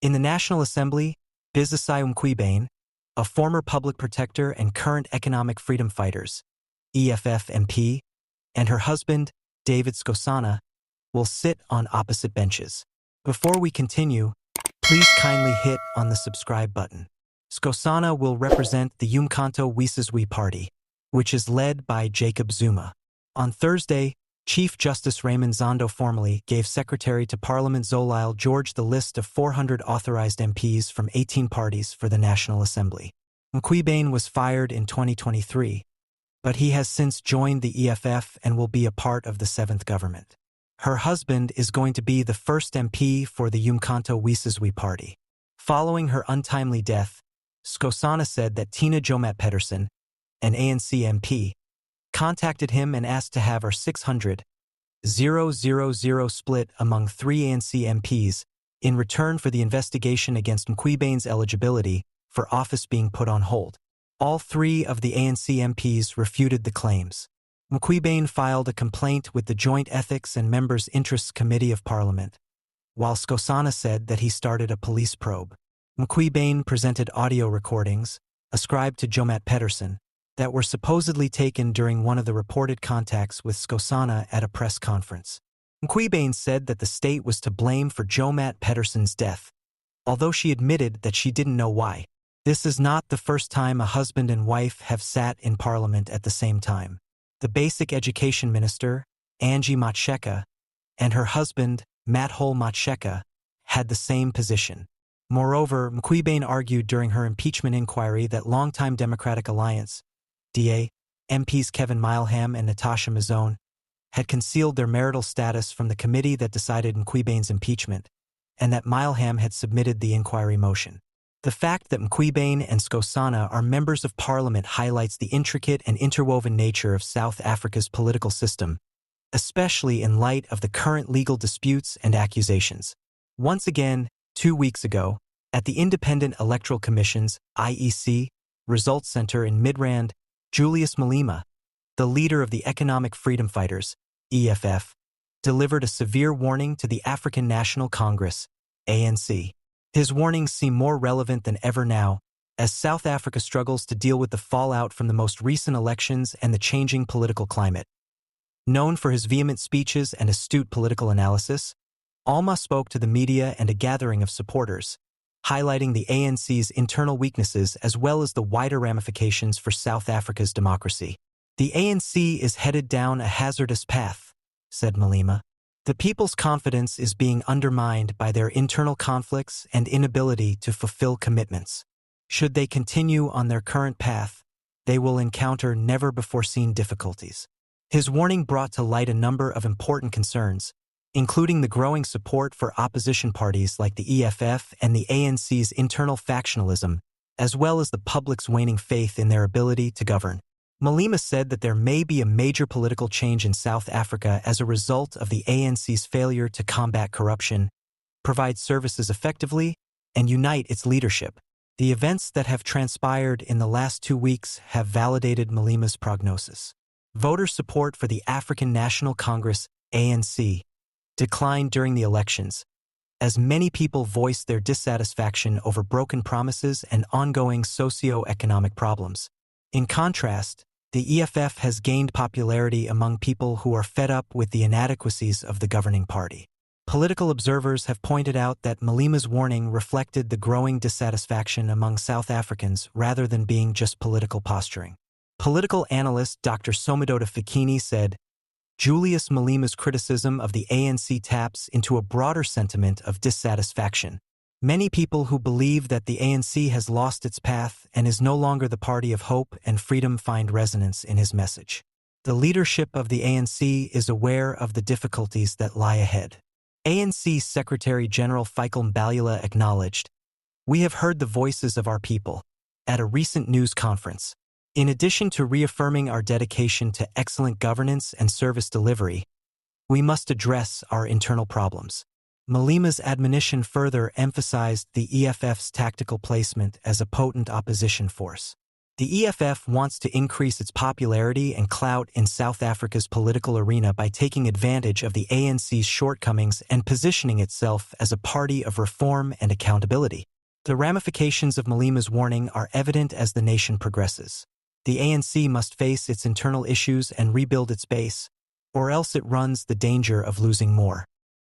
In the National Assembly, Busisiwe Mkhwebane, a former public protector and current economic freedom fighters, EFF MP, and her husband, David Skosana, will sit on opposite benches. Before we continue, please kindly hit on the subscribe button. Skosana will represent the uMkhonto weSizwe party, which is led by Jacob Zuma. On Thursday, Chief Justice Raymond Zondo formally gave Secretary to Parliament Zolile George the list of 400 authorized MPs from 18 parties for the National Assembly. Mkhwebane was fired in 2023, but he has since joined the EFF and will be a part of the 7th government. Her husband is going to be the first MP for the uMkhonto weSizwe party. Following her untimely death, Skosana said that Joemat Pettersson, an ANC MP, contacted him and asked to have her 600,000 split among 3 ANC MPs in return for the investigation against Mkhwebane's eligibility for office being put on hold. All 3 of the ANC MPs refuted the claims. Mkhwebane filed a complaint with the Joint Ethics and Members' Interests Committee of Parliament, while Skosana said that he started a police probe. Mkhwebane presented audio recordings, ascribed to Joemat Pettersson, that were supposedly taken during one of the reported contacts with Skosana at a press conference. Mkhwebane said that the state was to blame for Joemat Pettersson's death, although she admitted that she didn't know why. This is not the first time a husband and wife have sat in Parliament at the same time. The Basic Education Minister, Julius, and her husband, Julius, had the same position. Moreover, Mkhwebane argued during her impeachment inquiry that longtime Democratic Alliance DA MPs Kevin Mileham and Natasha Mazzone had concealed their marital status from the committee that decided Mkhwebane's impeachment, and that Mileham had submitted the inquiry motion. The fact that Mkhwebane and Skosana are members of Parliament highlights the intricate and interwoven nature of South Africa's political system, especially in light of the current legal disputes and accusations. Once again, 2 weeks ago, at the Independent Electoral Commission's IEC Results Center in Midrand, Julius Malema, the leader of the Economic Freedom Fighters, EFF, delivered a severe warning to the African National Congress, ANC. His warnings seem more relevant than ever now, as South Africa struggles to deal with the fallout from the most recent elections and the changing political climate. Known for his vehement speeches and astute political analysis, Alma spoke to the media and a gathering of supporters, highlighting the ANC's internal weaknesses as well as the wider ramifications for South Africa's democracy. The ANC is headed down a hazardous path, said Malema. The people's confidence is being undermined by their internal conflicts and inability to fulfill commitments. Should they continue on their current path, they will encounter never-before-seen difficulties. His warning brought to light a number of important concerns, including the growing support for opposition parties like the EFF and the ANC's internal factionalism, as well as the public's waning faith in their ability to govern. Malema said that there may be a major political change in South Africa as a result of the ANC's failure to combat corruption, provide services effectively, and unite its leadership. The events that have transpired in the last 2 weeks have validated Malema's prognosis. Voter support for the African National Congress, ANC, declined during the elections, as many people voiced their dissatisfaction over broken promises and ongoing socio-economic problems. In contrast, the EFF has gained popularity among people who are fed up with the inadequacies of the governing party. Political observers have pointed out that Malema's warning reflected the growing dissatisfaction among South Africans rather than being just political posturing. Political analyst Dr. Somadoda Fikini said, Julius Malema's criticism of the ANC taps into a broader sentiment of dissatisfaction. Many people who believe that the ANC has lost its path and is no longer the party of hope and freedom find resonance in his message. The leadership of the ANC is aware of the difficulties that lie ahead. ANC Secretary-General Fikile Mbalula acknowledged, "We have heard the voices of our people," at a recent news conference. In addition to reaffirming our dedication to excellent governance and service delivery, we must address our internal problems. Malema's admonition further emphasized the EFF's tactical placement as a potent opposition force. The EFF wants to increase its popularity and clout in South Africa's political arena by taking advantage of the ANC's shortcomings and positioning itself as a party of reform and accountability. The ramifications of Malema's warning are evident as the nation progresses. The ANC must face its internal issues and rebuild its base, or else it runs the danger of losing more.